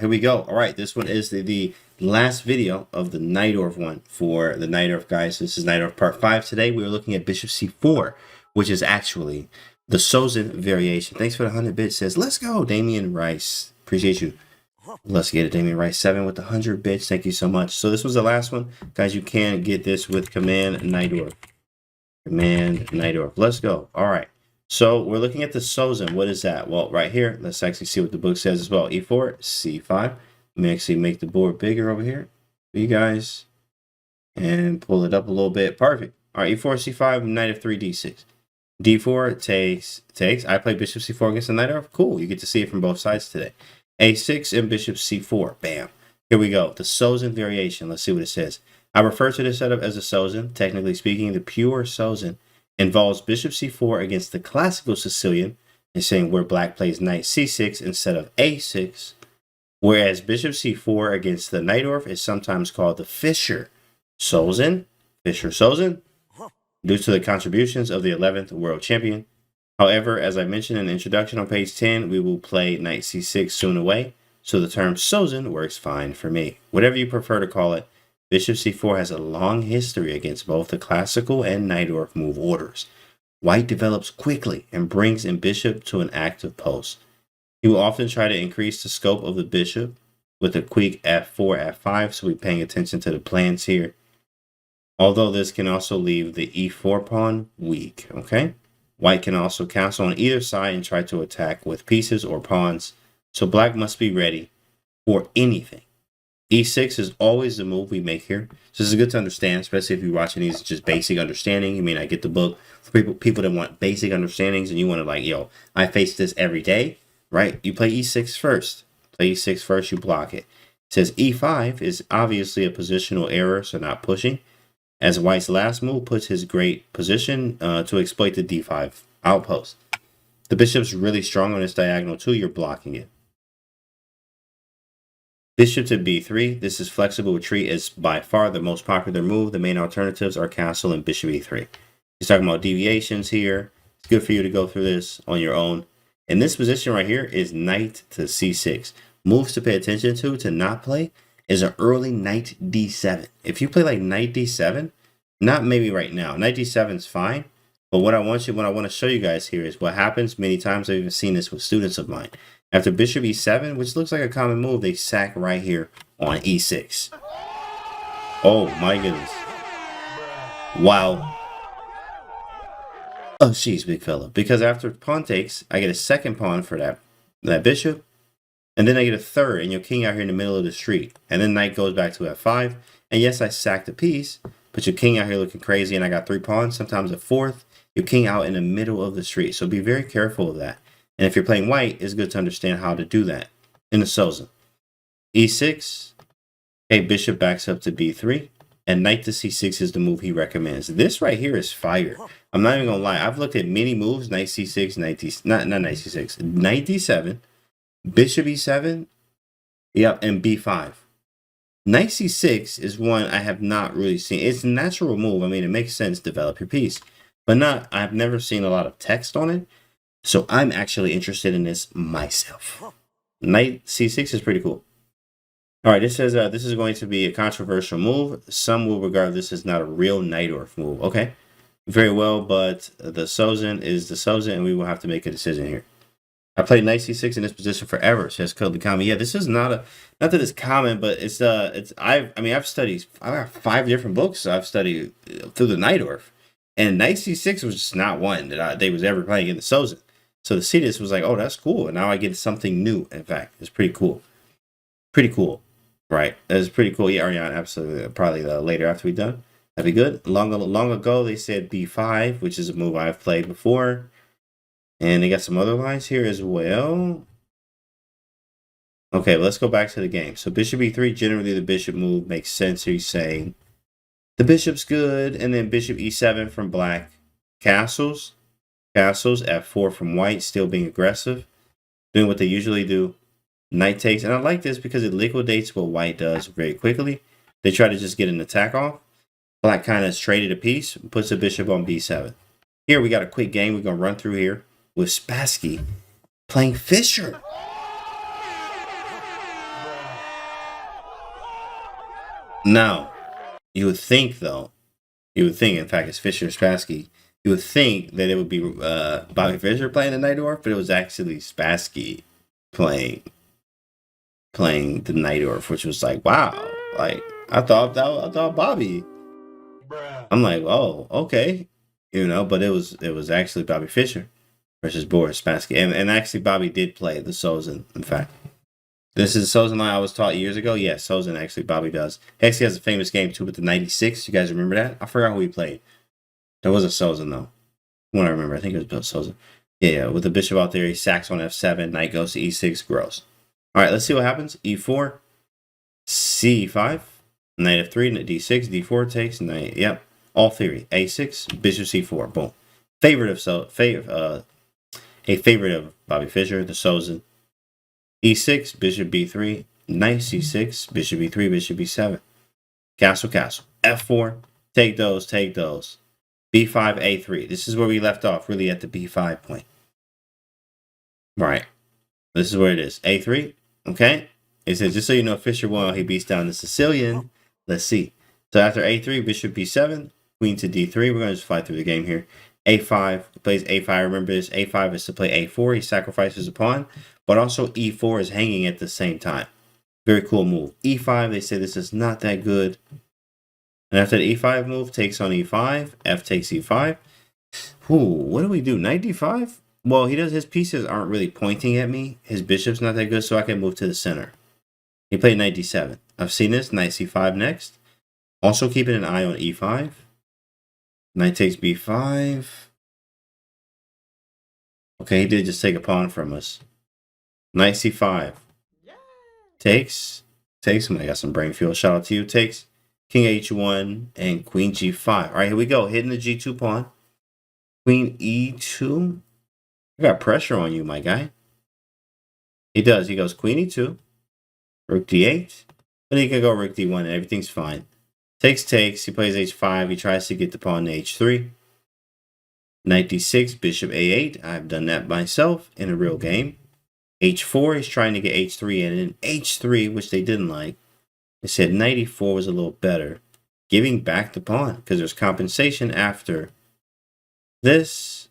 here we go. All right, this one is the last video of the Najdorf one for the Najdorf guys. This is Najdorf part 5. Today we are looking at bishop c4, which is actually the Sozin variation. Thanks for the 100 bits. Says, let's go, Damian Rice. Appreciate you. Let's get it, Damian Rice 7 with the 100 bits. Thank you so much. So this was the last one. Guys, you can get this with Command Najdorf. Command Najdorf. Let's go. All right. So we're looking at the Sozin. What is that? Well, right here, let's actually see what the book says as well. E4, C5. Let me actually make the board bigger over here for you guys and pull it up a little bit. Perfect. All right, E4, C5, knight of 3, D6. D4 takes. I play bishop C4 against the Najdorf. Cool. You get to see it from both sides today. A6 and bishop C4. Bam. Here we go. The Sozin variation. Let's see what it says. I refer to this setup as a Sozin. Technically speaking, the pure Sozin involves bishop c4 against the classical Sicilian, and saying where black plays knight c6 instead of a6, whereas bishop c4 against the Najdorf is sometimes called the Fischer Sozin, due to the contributions of the 11th world champion. However, as I mentioned in the introduction on page 10, we will play knight c6 soon away, so the term Sozin works fine for me. Whatever you prefer to call it, bishop c4 has a long history against both the classical and Najdorf move orders. White develops quickly and brings in bishop to an active post. He will often try to increase the scope of the bishop with a quick f4, f5, so we're paying attention to the plans here. Although this can also leave the e4 pawn weak, okay? White can also castle on either side and try to attack with pieces or pawns, so black must be ready for anything. E6 is always the move we make here. So this is good to understand, especially if you're watching these just basic understanding. You may not get the book. For people that want basic understandings and you want to like, yo, I face this every day, right? You play E6 first. Play E6 first, you block it. It says E5 is obviously a positional error, so not pushing, as White's last move puts his great position to exploit the D5 outpost. The bishop's really strong on this diagonal too, you're blocking it. Bishop to b3. This is flexible retreat is by far the most popular move. The main alternatives are castle and bishop e3. He's talking about deviations here. It's good for you to go through this on your own. And this position right here is knight to c6. Moves to pay attention to not play is an early knight d7. If you play like knight d7, not maybe right now. Knight d7 is fine. But what I want to show you guys here is what happens many times. I've even seen this with students of mine. After bishop e7, which looks like a common move, they sack right here on e6. Oh my goodness. Wow. Oh, jeez, big fella. Because after pawn takes, I get a second pawn for that bishop. And then I get a third, and your king out here in the middle of the street. And then knight goes back to f5. And yes, I sacked a piece, but your king out here looking crazy, and I got 3 pawns, sometimes a fourth. Your king out in the middle of the street. So be very careful of that. And if you're playing white, it's good to understand how to do that in the Sozin. E6, okay, bishop backs up to b3, and knight to c6 is the move he recommends. This right here is fire. I'm not even gonna lie. I've looked at many moves: knight c6, not knight c6, knight d7, bishop e7, yep, and b5. Knight c6 is one I have not really seen. It's a natural move. I mean, it makes sense. Develop your piece, but I've never seen a lot of text on it. So I'm actually interested in this myself. Knight c6 is pretty cool. All right, it says this is going to be a controversial move. Some will regard this as not a real Najdorf move. Okay, very well, but the Sozin is the Sozin, and we will have to make a decision here. I played knight c6 in this position forever, says KYLO. Yeah, this is not that it's common, but I've studied. I got 5 different books I've studied through the Najdorf, and knight c6 was just not one that they was ever playing in the Sozin. So to see this was like, oh, that's cool. And now I get something new. In fact, it's pretty cool. Pretty cool, right? That's pretty cool. Yeah, Ariane, absolutely. Probably later after we're done. That'd be good. Long ago, they said b5, which is a move I've played before. And they got some other lines here as well. Okay, let's go back to the game. So bishop e3, generally the bishop move makes sense. He's saying the bishop's good. And then bishop e7 from black. Castles, f4 from white, still being aggressive, doing what they usually do. Knight takes, and I like this because it liquidates what white does very quickly. They try to just get an attack off. Black kind of traded a piece, puts the bishop on b7. Here we got a quick game we're going to run through here with Spassky playing Fischer. Now, you would think, though, in fact, it's Fischer Spassky, you would think that it would be Bobby Fischer playing the Najdorf, but it was actually Spassky playing the Najdorf, which was like, wow. Like, I thought Bobby. I'm like, oh, okay. But it was actually Bobby Fischer versus Boris Spassky. And actually, Bobby did play the Sozin, in fact. This is Sozin line I was taught years ago. Yes, Sozin actually Bobby does. He actually has a famous game too with the 96. You guys remember that? I forgot who he played. There was a Sozin though. When I remember, I think it was Bill Sozin. Yeah, with the bishop out there, he sacks on f7, knight goes to e6, gross. All right, let's see what happens. e4, c5, knight f3, d6, d4 takes, knight. Yep, all theory. a6, bishop c4, boom. A favorite of Bobby Fischer, the Sozin. e6, bishop b3, knight c6, bishop b3, bishop b7. Castle, castle. f4, take those, take those. b5, a3. This is where we left off, really at the b5 point. Right. This is where it is. a3, okay? It says, just so you know, Fischer won, he beats down the Sicilian. Let's see. So after a3, bishop b7, queen to d3. We're going to just fly through the game here. a5, he plays a5. Remember this, a5 is to play a4. He sacrifices a pawn. But also e4 is hanging at the same time. Very cool move. e5, they say this is not that good. And after the e5 move, takes on e5. F takes e5. Ooh, what do we do? Knight d5? Well, his pieces aren't really pointing at me. His bishop's not that good, so I can move to the center. He played knight d7. I've seen this. Knight c5 next. Also keeping an eye on e5. Knight takes b5. Okay, he did just take a pawn from us. Knight c5. Takes. Somebody got some brain fuel. Shout out to you. Takes. King h1 and queen g5. All right, here we go. Hitting the g2 pawn. Queen e2. I got pressure on you, my guy. He does. He goes queen e2. Rook d8. Then he can go rook d1 and everything's fine. Takes. He plays h5. He tries to get the pawn to h3. Knight d6. Bishop a8. I've done that myself in a real game. h4, he's trying to get h3 in. And h3, which they didn't like, they said knight e4 was a little better. Giving back the pawn, because there's compensation after this.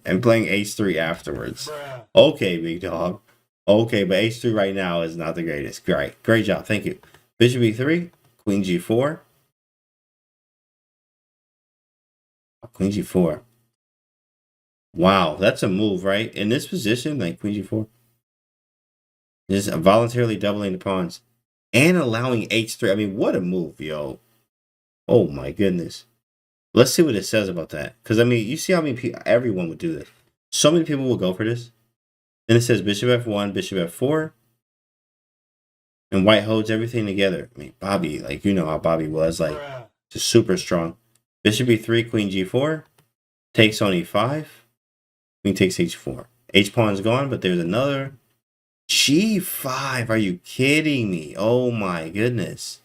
And playing h3 afterwards. Okay, big dog. Okay, but h3 right now is not the greatest. Great job, thank you. Bishop e3, queen g4. Queen g4. Wow, that's a move, right? In this position, like queen g4. Just voluntarily doubling the pawns. And allowing h3. I mean, what a move, yo. Oh, my goodness. Let's see what it says about that. Because, I mean, you see how many people, everyone would do this. So many people will go for this. Then it says bishop f1, bishop f4. And white holds everything together. I mean, Bobby, like, you know how Bobby was. Like, just super strong. Bishop e3, queen g4. Takes on e5. Queen takes h4. H-pawn's gone, but there's another. G5. Are you kidding me? Oh my goodness.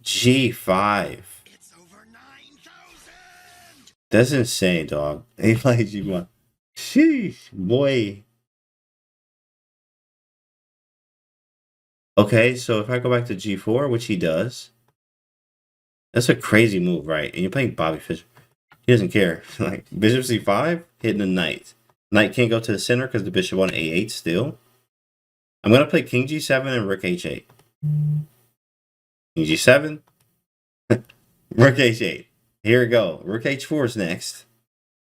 G5. It's over 9,000. That's insane, dog. He played G1. Sheesh, boy. Okay, so if I go back to G4, which he does, that's a crazy move, right? And you're playing Bobby Fischer. He doesn't care. Like bishop c5, hitting the knight. Knight can't go to the center because the bishop on a8 still. I'm going to play king g7 and rook h8. King g7. Rook h8. Here we go. Rook h4 is next.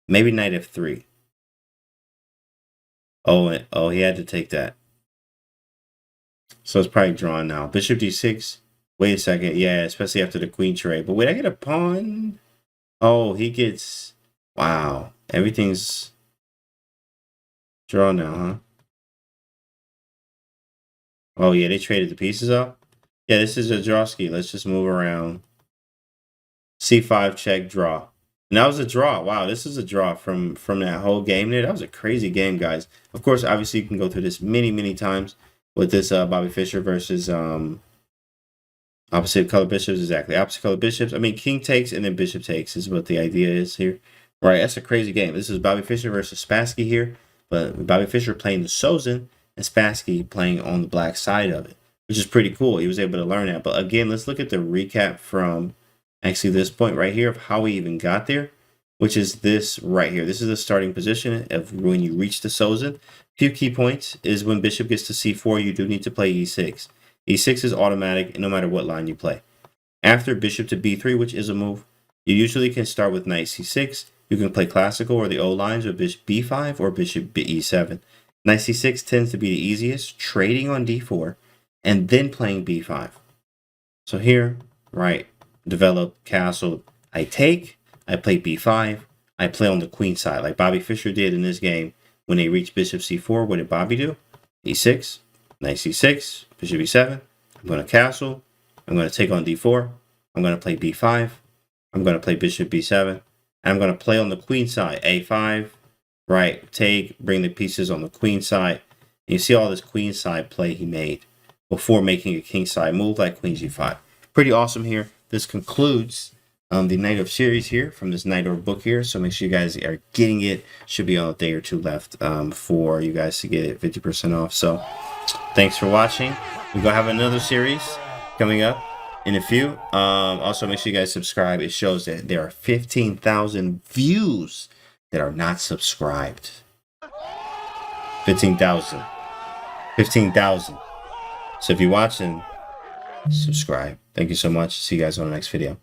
Maybe knight f3. Oh, he had to take that. So it's probably drawn now. Bishop d6. Wait a second. Yeah, especially after the queen trade. But wait, I get a pawn. Oh, he gets... Wow. Everything's drawn now, huh? Oh, yeah, they traded the pieces up. Yeah, this is a drawski. Let's just move around. C5, check, draw. And that was a draw. Wow, this is a draw from that whole game there. That was a crazy game, guys. Of course, obviously, you can go through this many times with this Bobby Fischer versus opposite color bishops. Exactly, opposite color bishops. I mean, king takes and then bishop takes is what the idea is here. Right, that's a crazy game. This is Bobby Fischer versus Spassky here. But Bobby Fischer playing the Sozin and Spassky playing on the black side of it, which is pretty cool. He was able to learn that. But again, let's look at the recap from actually this point right here of how he even got there, which is this right here. This is the starting position of when you reach the Sozin. Few key points is when bishop gets to c4, you do need to play e6. e6 is automatic no matter what line you play. After bishop to b3, which is a move, you usually can start with knight c6. You can play classical or the O lines with bishop b5 or bishop e7. Knight c6 tends to be the easiest, trading on d4, and then playing b5. So here, right, develop, castle, I take, I play b5, I play on the queen side, like Bobby Fischer did in this game. When they reached bishop c4, what did Bobby do? e6, knight c6, bishop e7, I'm going to castle, I'm going to take on d4, I'm going to play b5, I'm going to play bishop b7, and I'm going to play on the queen side, a5, right, take, bring the pieces on the queen side. And you see all this queen side play he made before making a king side move like queen g5. Pretty awesome here. This concludes the Najdorf series here from this Najdorf book here. So make sure you guys are getting it. Should be a day or two left for you guys to get it 50% off. So thanks for watching. We're going to have another series coming up in a few. Also, make sure you guys subscribe. It shows that there are 15,000 views that are not subscribed. 15,000. 15,000. So if you're watching, subscribe. Thank you so much. See you guys on the next video.